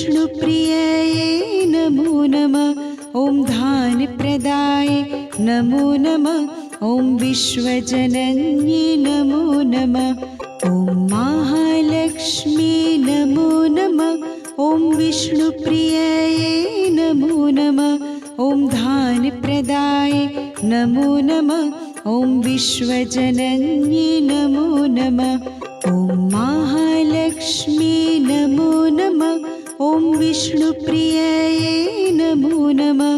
विष्णुप्रियये नमो नमः। ॐ धान्यप्रदाय नमो नमः। ॐ विश्वजनन्ये नमो नमः। ॐ महालक्ष्मी नमो नमः। ॐ विष्णुप्रियये नमो नमः। ॐ धान्यप्रदाय नमो नमः। ॐ विश्वजनन्ये नमो नमः। ॐ महालक्ष्मी नमो नमः। ॐ विष्णुप्रियये नमो नमः।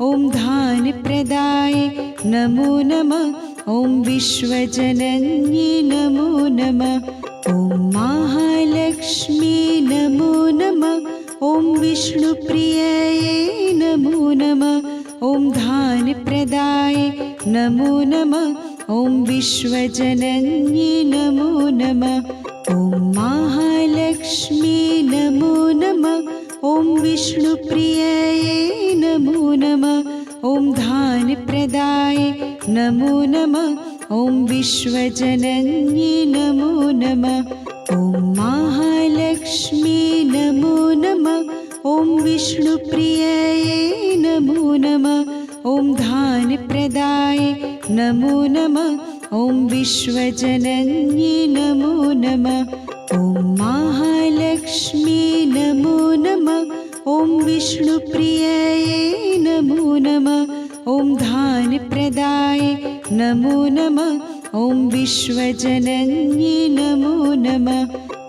ॐ धान्यप्रदाय नमो नमः। ॐ विश्वजनन्ये नमो नमः। ॐ महालक्ष्मी नमो नमः। ॐ विष्णुप्रियये नमो नमः। ॐ धान्यप्रदाय नमो नमः। ॐ विश्वजनन्ये नमो नमः। ॐ महालक्ष्मी नमो नमः। ॐ विष्णुप्रियये नमो नमः। ॐ धान्यप्रदाय नमो नमः। ॐ विश्वजनन्ये नमो नमः। ॐ महालक्ष्मी नमो नमः। ॐ विष्णुप्रियये नमो नमः। ॐ धान्यप्रदाय नमो नमः। ॐ विश्वजनन्ये नमो नमः। ॐ महालक्ष्मी नमो नमः। ॐ विष्णुप्रियये नमो नमः। ॐ धान्यप्रदाय नमो नमः। ॐ विश्वजनन्ये नमो नमः।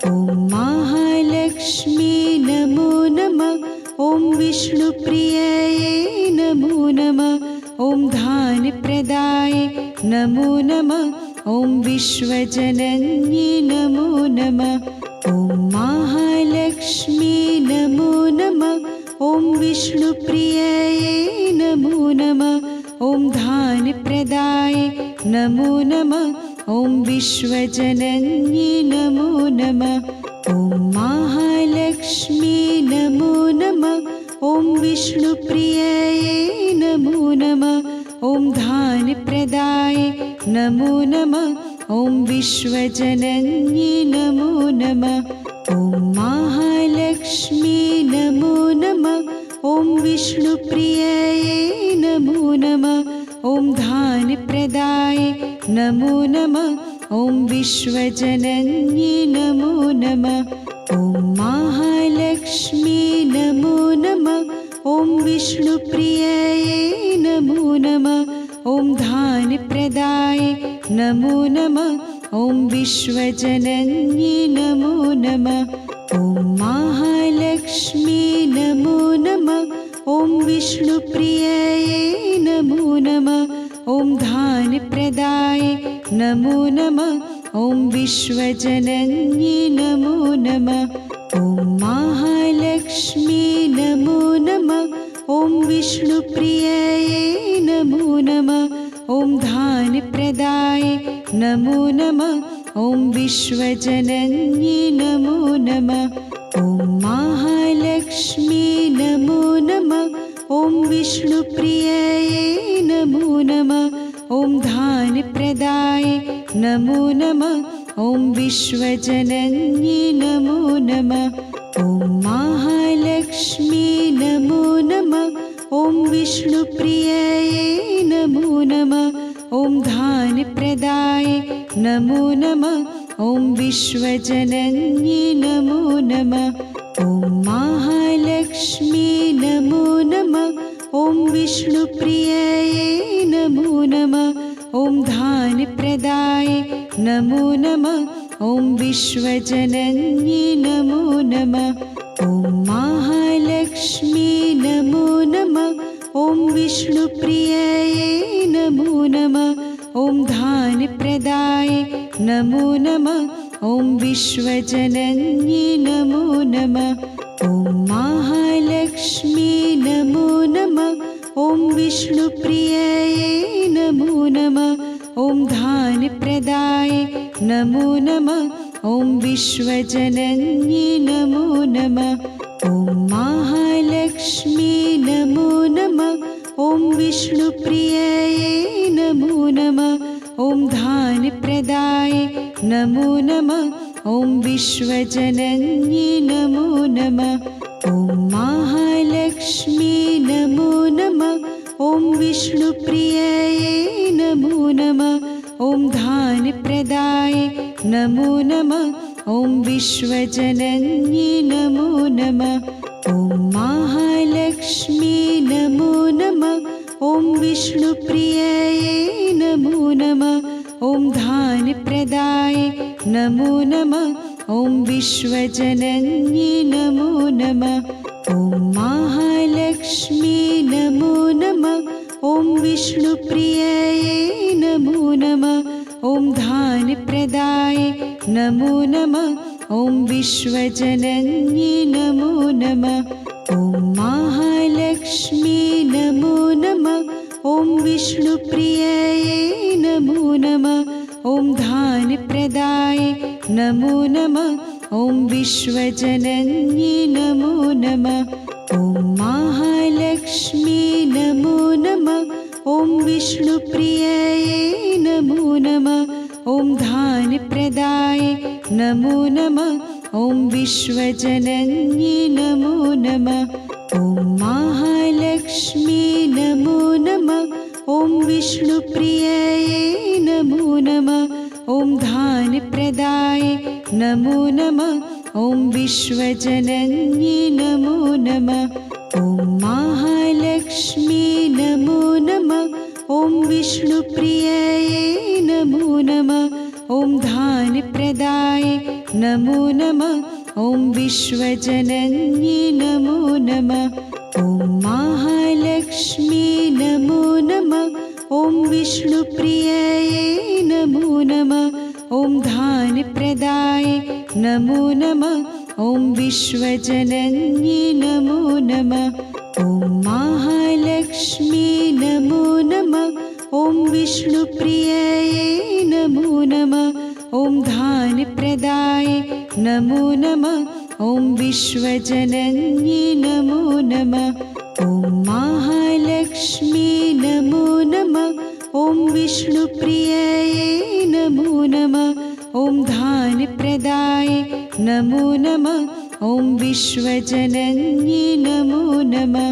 ॐ महालक्ष्मी नमो नमः। ॐ विष्णुप्रियये नमो नमः। ॐ धान्यप्रदाय नमो नमः। ॐ विश्वजनन्ये नमो नमः। ॐ महालक्ष्मी नमो नमः। ॐ विष्णुप्रियये नमो नमः। ॐ धान्यप्रदाय नमो नमः। ॐ विश्वजनन्ये नमो नमः। ॐ महालक्ष्मी नमो नमः। ॐ विष्णुप्रियये नमो नमः। ॐ धान्यप्रदाय नमो नमः। ॐ विश्वजनन्ये नमो नमः। ॐ महालक्ष्मी नमो नमः। ॐ विष्णुप्रियये नमो नमः। ॐ धान्यप्रदाय नमो नमः। ॐ विश्वजनन्ये नमो नमः। ॐ महालक्ष्मी नमो नमः। ॐ विष्णुप्रियये नमो नमः। ॐ धान्यप्रदाय नमो नमः। ॐ विश्वजनन्ये नमो नमः। ॐ महालक्ष्मी नमो नमः। ॐ विष्णुप्रियये नमो नमः। ॐ धान्यप्रदाय नमो नमः। ॐ विश्वजनन्ये नमो नमः। ॐ महालक्ष्मी नमो नमः। ॐ विष्णुप्रियये नमो नमः। ॐ धान्यप्रदाय नमो नमः। ॐ विश्वजनन्ये नमो नमः। ॐ महालक्ष्मी नमो नमः। ॐ विष्णुप्रियये नमो नमः। ॐ धान्यप्रदाय नमो नमः। ॐ विश्वजनन्ये नमो नमः। ॐ महालक्ष्मी नमो नमः। ॐ विष्णुप्रियये नमो नमः। ॐ धान्यप्रदाय नमो नमः। ॐ विश्वजनन्ये नमो नमः। ॐ महालक्ष्मी नमो नमः। ॐ विष्णुप्रियये नमो नमः। ॐ धान्यप्रदाय नमो नमः। ॐ विश्वजनन्ये नमो नमः। ॐ महालक्ष्मी नमो नमः। ॐ विष्णुप्रियये नमो नमः। ॐ धान्यप्रदाय नमो नमः। ॐ विश्वजनन्ये नमो नमः। ॐ महालक्ष्मी नमो नमः। ॐ विष्णुप्रियये नमो नमः। ॐ धान्यप्रदाय नमो नमः। ॐ विश्वजनन्ये नमो नमः। ॐ महालक्ष्मी नमो नमः। ॐ विष्णुप्रियये नमो नमः। ॐ धान्यप्रदाय नमो नमः। ॐ विश्वजनन्ये नमो नमः। ॐ ॐ महालक्ष्मी नमो नमः। ॐ विष्णुप्रियये नमो नमः। ॐ धान्यप्रदाये नमो नमः। ॐ विश्वजनन्ये नमो नमः। ॐ महालक्ष्मी नमो नमः। ॐ विष्णुप्रियये नमो नमः। ॐ धान्यप्रदाये नमो नमः। ॐ विश्वजनन्ये नमो नमः। ॐ महालक्ष्मी नमो नमः। ॐ विष्णुप्रियये नमो नमः। ॐ धान्यप्रदाये नमो नमः। ॐ विश्वजनन्ये नमो नमः। ॐ महालक्ष्मी नमो नमः। ॐ विष्णुप्रियये नमो नमः। ॐ धान्यप्रदाये नमो नमः। ॐ विश्वजनन्ये नमो नमः। ॐ महालक्ष्मी नमो नमः। ॐ विष्णुप्रियये नमो नमः। ॐ धान्यप्रदाये नमो नमः। ॐ विश्वजनन्ये नमो नमः। ॐ महालक्ष्मी नमो नमः। ॐ विष्णुप्रियये नमो नमः। ॐ धान्यप्रदाये नमो नमः। ॐ विश्वजनन्ये नमो नमः। ॐ महालक्ष्मी नमो नमः। ॐ विष्णुप्रियये नमो नमः। ॐ धान्यप्रदाये नमो नमः। ॐ विश्वजनन्ये नमो नमः। ॐ महालक्ष्मी नमो नमः। ॐ विष्णुप्रियये नमो नमः। ॐ धान्यप्रदाये नमो नमः। ॐ विश्वजनन्ये नमो नमः। ॐ महालक्ष्मी नमो नमः। ॐ विष्णुप्रियये नमो नमः। ॐ धान्यप्रदाये नमो नमः। ॐ विश्वजनन्ये नमो नमः। ॐ महालक्ष्मी नमो नमः। ॐ विष्णुप्रियये नमो नमः। ॐ धान्यप्रदाये नमो नमः। ॐ विश्वजनन्ये नमो नमः।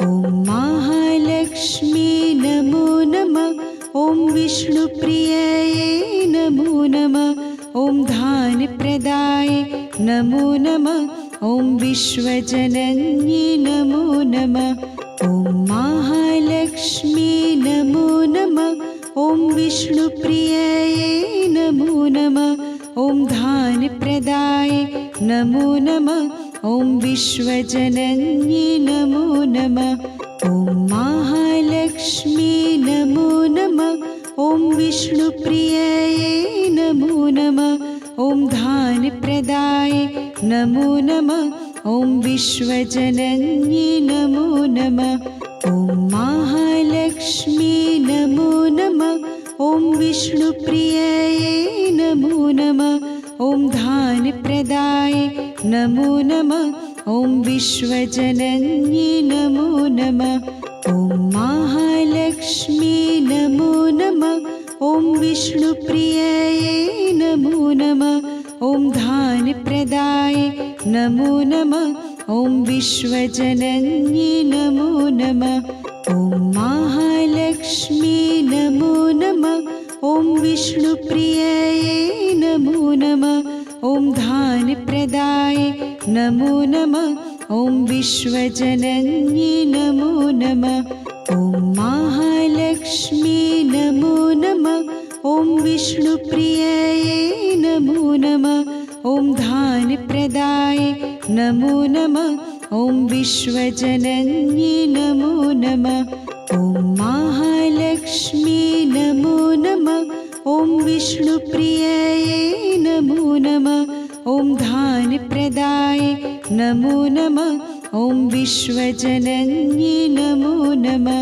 ॐ महालक्ष्मी नमो नमः। ॐ विष्णुप्रियये नमो नमः। ॐ धान्यप्रदाये नमो नमः। ॐ विश्वजनन्ये नमो नमः। ॐ महालक्ष्मी नमो नमः। ॐ विष्णुप्रियये नमो नमः। ॐ धान्यप्रदाये नमो नमः। ॐ विश्वजनन्ये नमो नमः। ॐ महालक्ष्मी नमो नमः। ॐ विष्णुप्रियये नमो नमः। ॐ धान्यप्रदाये नमो नमः। ॐ विश्वजनन्ये नमो नमः। ॐ महालक्ष्मी नमो नमः। ॐ विष्णुप्रियये नमो नमः। ॐ धान्यप्रदाये नमो नमः। ॐ विश्वजनन्ये नमो नमः। ॐ महालक्ष्मी नमो नमः। ॐ विष्णुप्रियये नमो नमः। ॐ धान्यप्रदाये नमो नमः। ॐ विश्वजनन्ये नमो नमः। ॐ महालक्ष्मी नमो नमः। ॐ विष्णुप्रियये नमो नमः। ॐ धान्यप्रदाये नमो नमः। ॐ विश्वजनन्ये नमो नमः। ॐ महालक्ष्मी नमो नमः। ॐ विष्णुप्रियये नमो नमः। ॐ धान्यप्रदाये नमो नमः। ॐ विश्वजनन्ये नमो नमः। ॐ महालक्ष्मी नमो नमः। ॐ विष्णुप्रियये नमो नमः। ॐ धान्यप्रदाये नमो नमः। ॐ विश्वजनन्ये नमो नमः।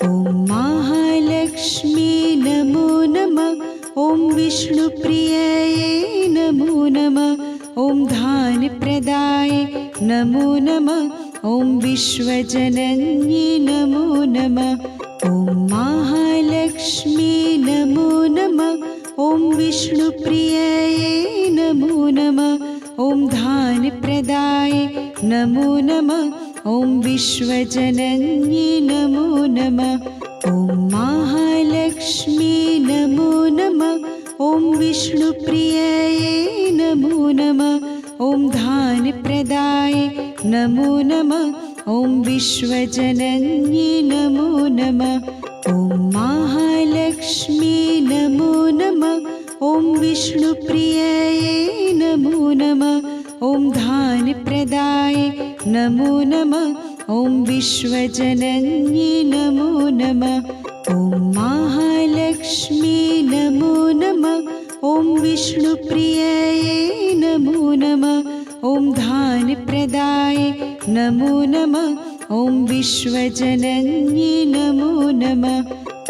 ॐ महालक्ष्मी नमो नमः। ॐ विष्णुप्रियये नमो नमः। ॐ धान्यप्रदाये नमो नमः। ॐ विश्वजनन्ये नमो नमः। ॐ महालक्ष्मी नमो नमः। ॐ विष्णुप्रियये नमो नमः। ॐ धान्यप्रदाय नमो नमः ॐ विश्वजनन्यै नमो नमः ॐ महालक्ष्मी नमो नमः ॐ विष्णुप्रियये नमो नमः ॐ धान्यप्रदाय नमो नमः ॐ विश्वजनन्यै नमो नमः ॐ महालक्ष्मी नमो नमः ॐ विष्णुप्रियये नमो नमः ॐ धान्यप्रदाय नमो नमः ॐ विश्वजनन्यै नमो नमः ॐ महालक्ष्मी नमो नमः ॐ विष्णुप्रियये नमो नमः ॐ धान्यप्रदाय नमो नमः ॐ विश्वजनन्यै नमो नमः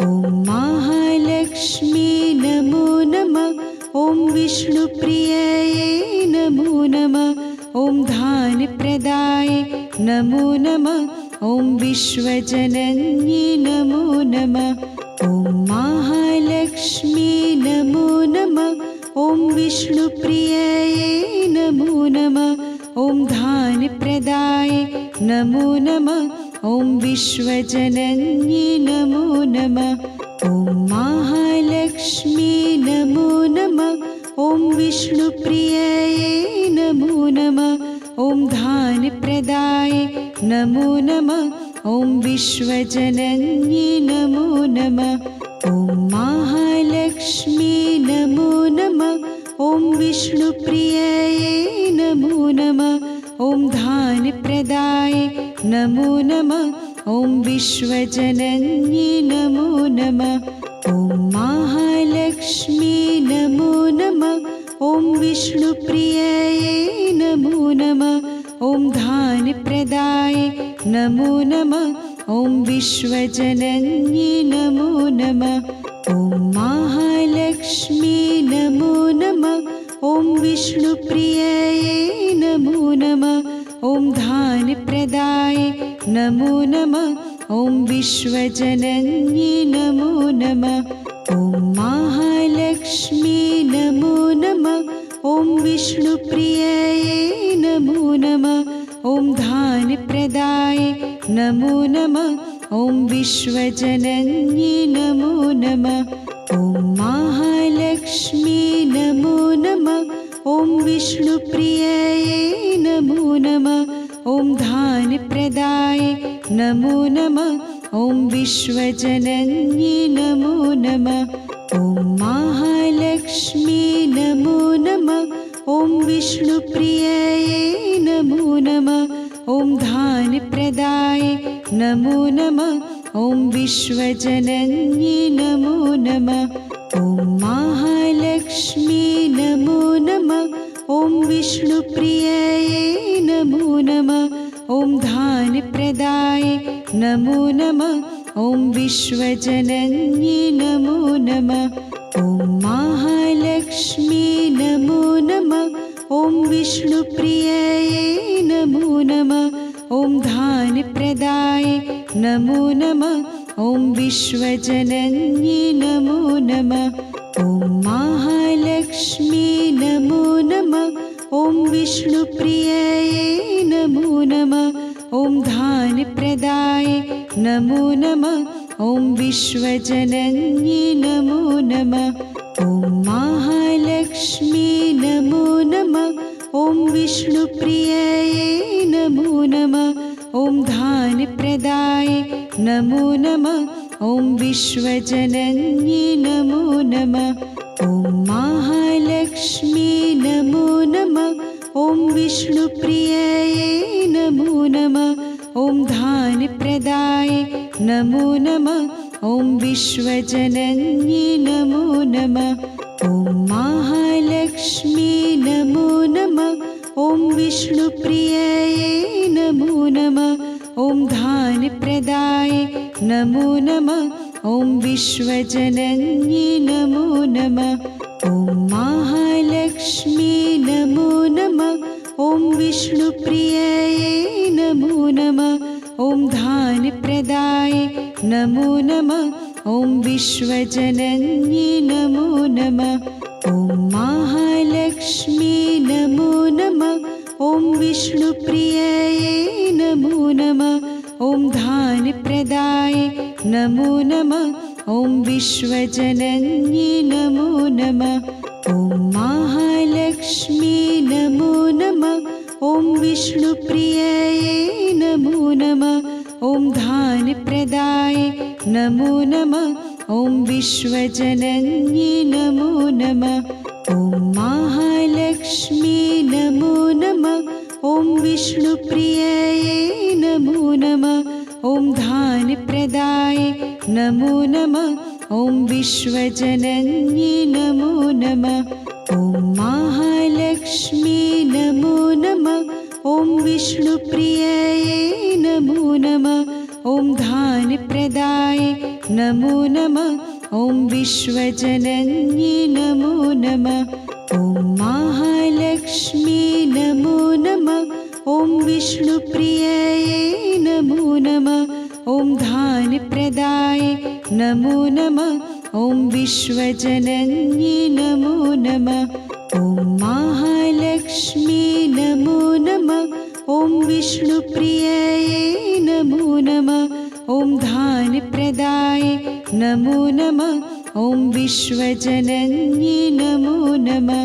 ॐ महालक्ष्मी नमो नमः ॐ विष्णुप्रियये नमो नमः ॐ धान्यप्रदाय नमो नमः ॐ विश्वजनन्यै नमो नमः ॐ महालक्ष्मी नमो नमः ॐ विष्णुप्रियये नमो नमः ॐ धान्यप्रदाय नमो नमः ॐ विश्वजनन्यै नमो नमः ॐ महालक्ष्मी नमो नमः ॐ विष्णुप्रियये नमो नमः ॐ धान्यप्रदाय नमो नमः ॐ विश्वजनन्यै नमो नमः ॐ महालक्ष्मी नमो नमः ॐ विष्णुप्रियये नमो नमः ॐ धान्यप्रदाय नमो नमः ॐ विश्वजनन्यै नमो नमः ॐ महालक्ष्मी नमो नमः ॐ विष्णुप्रियये नमो नमः ॐ धान्यप्रदाय नमो नमः ॐ विश्वजनन्यै नमो नमः ॐ महालक्ष्मी नमो नमः ॐ विष्णुप्रियये नमो नमः ॐ धान्यप्रदाय नमो नमः ॐ विश्वजनन्यै नमो नमः ॐ महालक्ष्मी नमो नमः ॐ विष्णुप्रियये नमो नमः ॐ धान्यप्रदाय नमो नमः ॐ विश्वजनन्यै नमो नमः ॐ महालक्ष्मी नमो नमः ॐ विष्णुप्रियये नमो नमः ॐ धान्यप्रदाय नमो नमः ॐ विश्वजनन्यै नमो नमः ॐ महालक्ष्मी नमो नमः ॐ विष्णुप्रियये नमो नमः ॐ धान्यप्रदाय नमो नमः ॐ विश्वजनन्यै नमो नमः ॐ महालक्ष्मी नमो नमः ॐ विष्णुप्रियये नमो नमः ॐ धान्यप्रदाय नमो नमः ॐ विश्वजनन्यै नमो नमः ॐ महालक्ष्मी नमो नमः ॐ विष्णुप्रियये नमो नमः ॐ धान्यप्रदाय नमो नमः ॐ विश्वजनन्यै नमो नमः ॐ महालक्ष्मी नमो नमः ॐ विष्णुप्रियये नमो नमः ॐ धान्यप्रदाय नमो नमः ॐ विश्वजनन्यै नमो नमः ॐ महालक्ष्मी नमो नमः ॐ विष्णुप्रियये नमो नमः ॐ धान्यप्रदाय नमो नमः ॐ विश्वजनन्यै नमो नमः ॐ महालक्ष्मी नमो नमः ॐ विष्णुप्रियये नमो नमः ॐ धान्यप्रदाय नमो नमः ॐ विश्वजनन्यै नमो नमः ॐ महालक्ष्मी नमो नमः ॐ विष्णुप्रियये नमो नमः ॐ धान्यप्रदाय नमो नमः ॐ विश्वजनन्यै नमो नमः ॐ महालक्ष्मी नमो नमः ॐ विष्णुप्रियये नमो नमः ॐ धान्यप्रदाय नमो नमः ॐ विश्वजनन्यै नमो नमः ॐ महालक्ष्मी नमो नमः ॐ विष्णुप्रियये नमो नमः ॐ धान्यप्रदाय नमो नमः ॐ विश्वजनन्ये नमो नमः ॐ महालक्ष्मी नमो नमः ॐ विष्णुप्रियये नमो नमः ॐ धान्यप्रदाय नमो नमः ॐ विश्वजनन्ये नमो नमः ॐ महालक्ष्मी नमो नमः ॐ विष्णुप्रियये नमो नमः ॐ धान्यप्रदाय नमो नमः ॐ विश्वजनन्ये नमो नमः ॐ महालक्ष्मी नमो नमः ॐ विष्णुप्रियये नमो नमः ॐ धान्यप्रदाय नमो नमः ॐ विश्वजनन्ये नमो नमः ॐ महालक्ष्मी नमो नमः ॐ विष्णुप्रियये नमो नमः ॐ धान्यप्रदाय नमो नमः ॐ विश्वजनन्ये नमो नमः ॐ महालक्ष्मी नमो नमः ॐ विष्णुप्रियये नमो नमः ॐ धान्यप्रदाय नमो नमः ॐ विश्वजनन्ये नमो नमः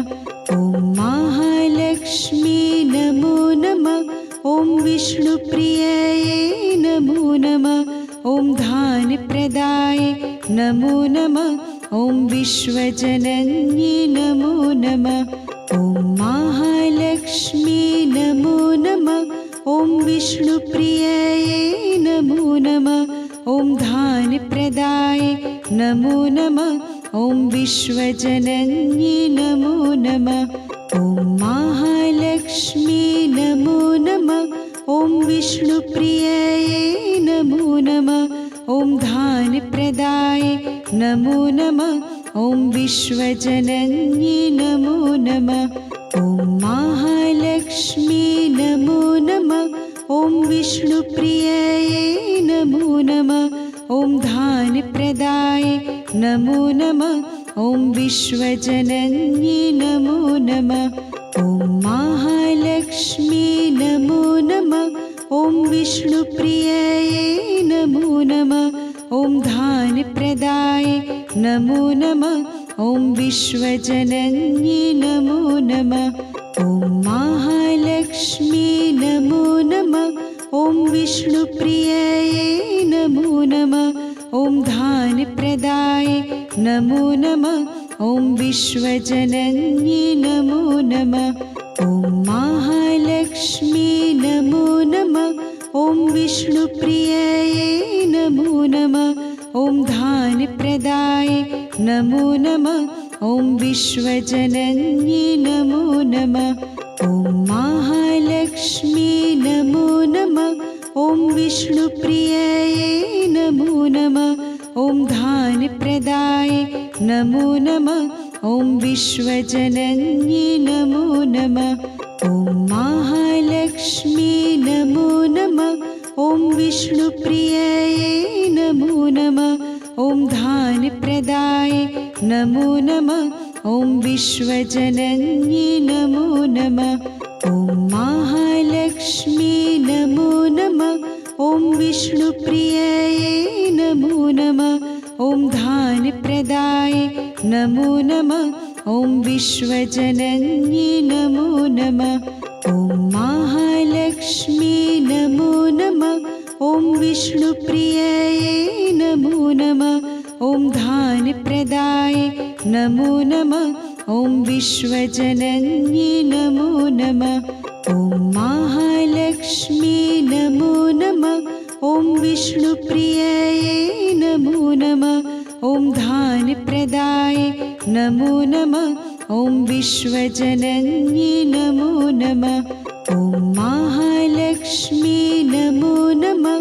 ॐ महालक्ष्मी नमो नमः ॐ विष्णुप्रियये नमो नमः ॐ धान्यप्रदाय नमो नमः ॐ विश्वजनन्ये नमो नमः ॐ महालक्ष्मी नमो नमः ॐ विष्णुप्रियये नमो नमः ॐ धान्यप्रदाय नमो नमः ॐ विश्वजनन्ये नमो नमः ॐ महालक्ष्मी नमो नमः ॐ विष्णुप्रियये नमो नमः ॐ धान्यप्रदाय नमो नमः ॐ विश्वजनन्ये नमो नमः ॐ महालक्ष्मी नमो नमः ॐ विष्णुप्रियये नमो नमः ॐ धान्यप्रदाय नमो नमः ॐ विश्वजनन्ये नमो नमः ॐ महालक्ष्मी नमो नमः ॐ विष्णुप्रियये नमो नमः ॐ धान्यप्रदाय नमो नमः ॐ विश्वजनन्ये नमो नमः ॐ महालक्ष्मी नमो नमः ॐ विष्णुप्रियये नमो नमः ॐ धान्यप्रदाय नमो नमः ॐ विश्वजनन्ये नमो नमः ॐ महालक्ष्मी नमो नमः ॐ विष्णुप्रियये नमो नमः ॐ धान्यप्रदाय नमो नमः ॐ विश्वजनन्ये नमो नमः ॐ महालक्ष्मी नमो नमः ॐ विष्णुप्रियये नमो नमः ॐ धान्यप्रदाय नमो नमः ॐ विश्वजनन्ये नमो नमः ॐ महालक्ष्मी नमो नमः ॐ विष्णुप्रियये नमो नमः ॐ धान्यप्रदाय नमो नमः ॐ विश्वजनन्ये नमो नमः ॐ महालक्ष्मी नमो नमः ॐ विष्णुप्रियये नमो नमः ॐ धान्यप्रदाय नमो नमः ॐ विश्वजनन्ये नमो नमः ॐ महालक्ष्मी नमो नमः ॐ विष्णुप्रियये नमो नमः ॐ धान्यप्रदाय नमो नमः ॐ विश्वजनन्ये नमो नमः ॐ महालक्ष्मी नमो नमः ॐ विष्णुप्रियये नमो नमः ॐ धान्यप्रदाय नमो नमः ॐ विश्वजनन्ये नमो नमः ॐ महालक्ष्मी नमो नमः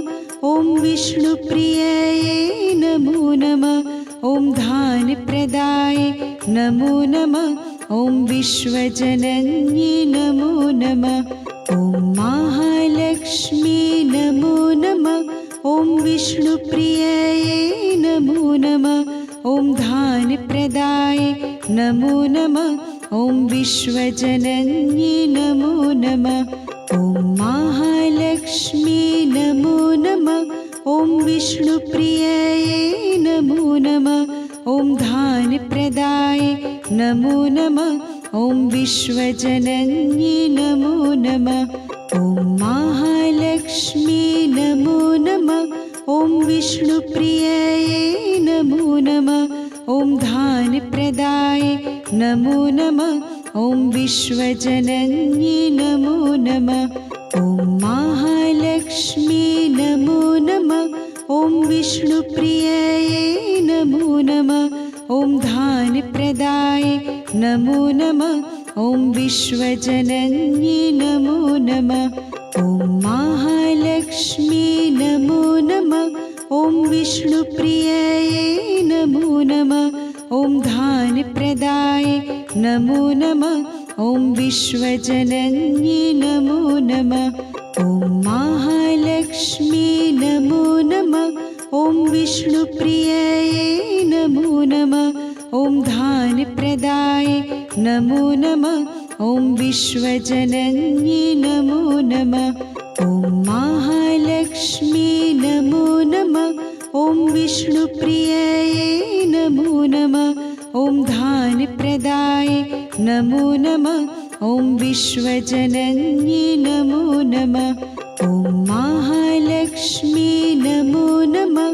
ॐ विष्णुप्रियये नमो नमः ॐ धान्यप्रदाय नमो नमः ॐ विश्वजनन्ये नमो नमः ॐ महालक्ष्मी नमो नमः ॐ विष्णुप्रियये नमो नमः ॐ धान्यप्रदाय नमो नमः ॐ विश्वजनन्ये नमो नमः। ॐ महालक्ष्मी नमो नमः। ॐ विष्णुप्रियये नमो नमः। ॐ धान्यप्रदाय नमो नमः। ॐ विश्वजनन्ये नमो नमः। ॐ महालक्ष्मी नमो नमः। ॐ विष्णुप्रियये नमो नमः। ॐ धान्यप्रदाय नमो नमः। ॐ विश्वजनन्ये नमो नमः। ॐ महालक्ष्मी नमो नमः। ॐ विष्णुप्रियये नमो नमः। ॐ धान्यप्रदाय नमो नमः। ॐ विश्वजनन्ये नमो नमः। ॐ महालक्ष्मी नमो नमः। ॐ विष्णुप्रियये नमो नमः। ॐ धान्यप्रदाय नमो नमः। ॐ विश्वजनन्ये नमो नमः। ॐ महालक्ष्मी नमो नमः। ॐ विष्णुप्रियये नमो नमः। ॐ धान्यप्रदाय नमो नमः। ॐ विश्वजनन्ये नमो नमः। ॐ महालक्ष्मी नमो नमः। ॐ विष्णुप्रियये नमो नमः। ॐ धान्यप्रदाय नमो नमः। ॐ विश्वजनन्ये नमो नमः। ॐ महालक्ष्मी नमो नमः।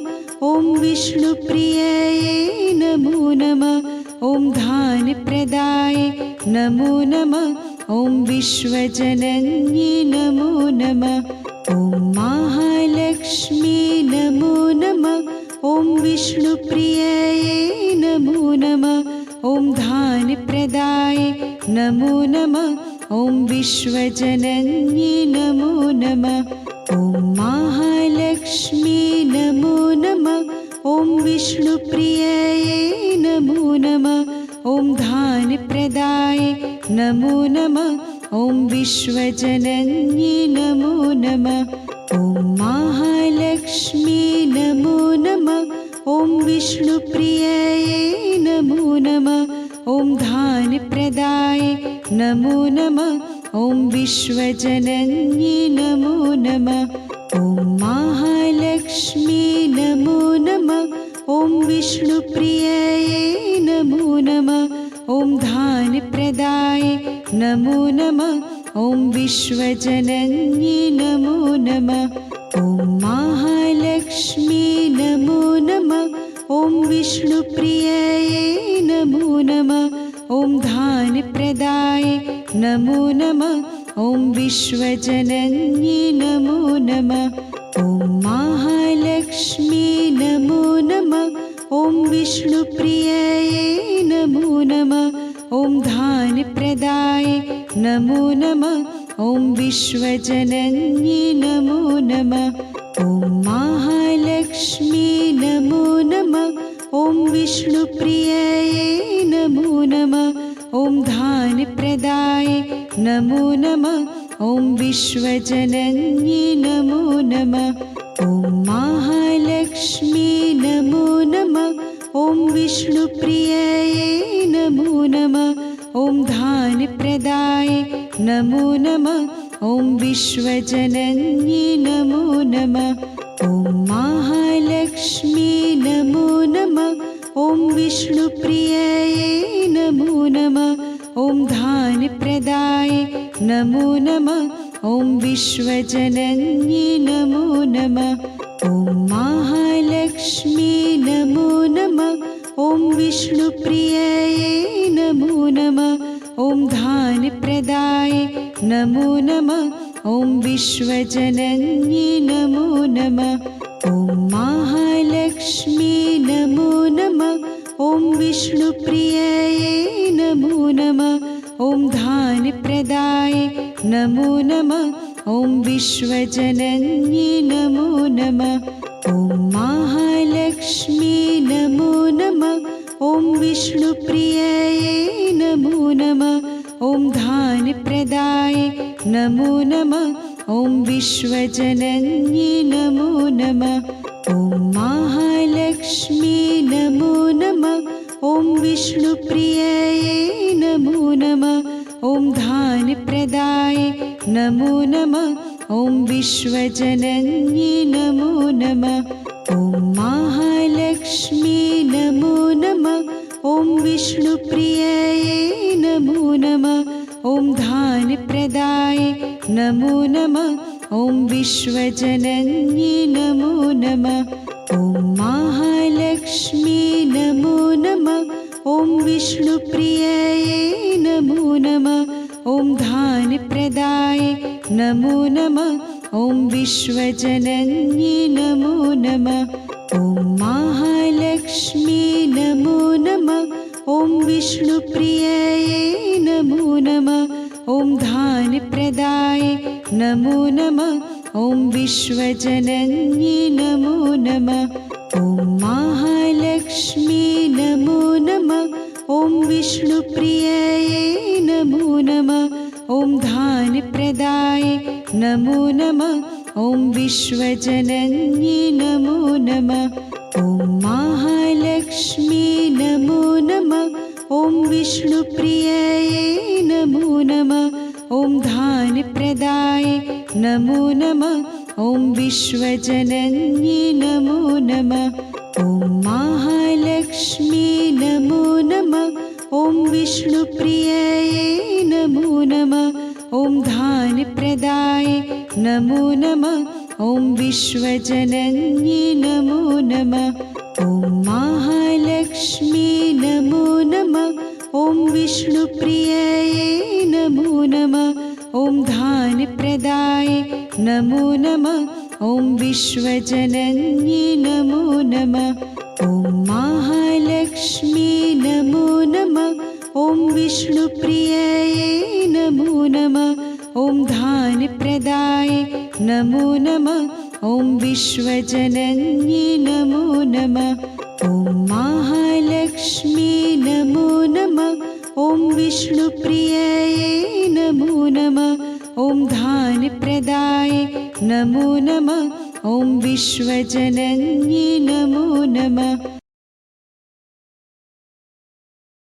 ॐ विष्णुप्रियये नमो नमः। ॐ धान्यप्रदाय नमो नमः। ॐ विश्वजनन्ये नमो नमः। ॐ महालक्ष्मी नमो नमः। ॐ विष्णुप्रियये नमो नमः। ॐ धान्यप्रदाय नमो नमः। ॐ विश्वजनन्ये नमो नमः। ॐ महालक्ष्मी नमो नमः। ॐ विष्णुप्रियये नमो नमः। ॐ धान्यप्रदाय नमो नमः। ॐ विश्वजनन्ये नमो नमः। ॐ महालक्ष्मी नमो नमः। ॐ विष्णुप्रियये नमो नमः। ॐ धान्यप्रदाय नमो नमः। ॐ विश्वजनन्ये नमो नमः। ॐ महालक्ष्मी नमो नमः। ॐ विष्णुप्रियये नमो नमः। ॐ धान्यप्रदाय नमो नमः। ॐ विश्वजनन्ये नमो नमः। ॐ महालक्ष्मी नमो नमः। ॐ विष्णुप्रियये नमो नमः। ॐ धान्यप्रदाय नमो नमः। ॐ विश्वजनन्ये नमो नमः। ॐ महालक्ष्मी नमो नमः। ॐ विष्णुप्रियये नमो नमः। ॐ धान्यप्रदाय नमो नमः। ॐ विश्वजनन्ये नमो नमः। ॐ महालक्ष्मी नमो नमः। ॐ विष्णुप्रियये नमो नमः। ॐ धान्यप्रदाय नमो नमः। ॐ विश्वजनन्ये नमो नमः। ॐ महालक्ष्मी नमो नमः। ॐ विष्णुप्रियये नमो नमः। ॐ धान्यप्रदाय नमो नमः। ॐ विश्वजनन्ये नमो नमः। ॐ महालक्ष्मी नमो नमः। ॐ विष्णुप्रियये नमो नमः। ॐ धान्यप्रदाय नमो नमः। ॐ विश्वजनन्ये नमो नमः। ॐ महालक्ष्मी नमो नमः। ॐ विष्णुप्रियये नमो नमः। ॐ धान्यप्रदाय नमो नमः। ॐ विश्वजनन्ये नमो नमः। ॐ महालक्ष्मी नमो नमः। ॐ विष्णुप्रियये नमो नमः। ॐ धान्यप्रदाय नमो नमः। ॐ विश्वजनन्ये नमो नमः। ॐ महालक्ष्मी नमो नमः। ॐ विष्णुप्रियये नमो नमः। ॐ धान्यप्रदाय नमो नमः। ॐ विश्वजनन्ये नमो नमः। ॐ महालक्ष्मी नमो नमः। ॐ विष्णुप्रियये नमो नमो नमः ॐ धान्यप्रदाय नमो नमः ॐ विश्वजनन्ये नमो नमः ॐ महालक्ष्मी नमो नमः ॐ विष्णुप्रियये नमो नमः ॐ धान्यप्रदाय नमो नमः ॐ विश्वजनन्ये नमो नमः ॐ महालक्ष्मी नमो नमः ॐ विष्णुप्रियये नमो नमः ॐ धान्यप्रदाय नमो नमः ॐ विश्वजनन्ये नमो नमः ॐ महालक्ष्मी नमो नमः ॐ विष्णुप्रियये नमो नमः ॐ धान्यप्रदाय नमो नमः ॐ विश्वजनन्ये नमो नमः ॐ महालक्ष्मी नमो नमः ॐ विष्णुप्रियये नमो नमः ॐ धान्यप्रदाय नमो नमः ॐ विश्वजनन्ये नमो नमः ॐ महालक्ष्मी नमो नमः ॐ विष्णुप्रियये नमो नमः ॐ धान्यप्रदाय नमो नमः ॐ विश्वजनन्ये नमो नमः ॐ महालक्ष्मी नमो नमः ॐ विष्णुप्रियये नमो नमः ॐ धान्यप्रदाय नमो नमः ॐ विश्वजनन्ये नमो नमः ॐ महालक्ष्मी नमो नमः ॐ विष्णुप्रियये नमो नमः ॐ धान्यप्रदाय नमो नमः ॐ विश्वजनन्ये नमो नमः ॐ महालक्ष्मी नमो नमः ॐ विष्णुप्रियये नमो नमः ॐ धान्यप्रदाय नमो नमः ॐ विश्वजनन्ये नमो नमः ॐ महालक्ष्मी नमो नमः ॐ विष्णुप्रियये नमो नमः ॐ धान्यप्रदाय नमो नमः ॐ विश्वजनन्ये नमो नमः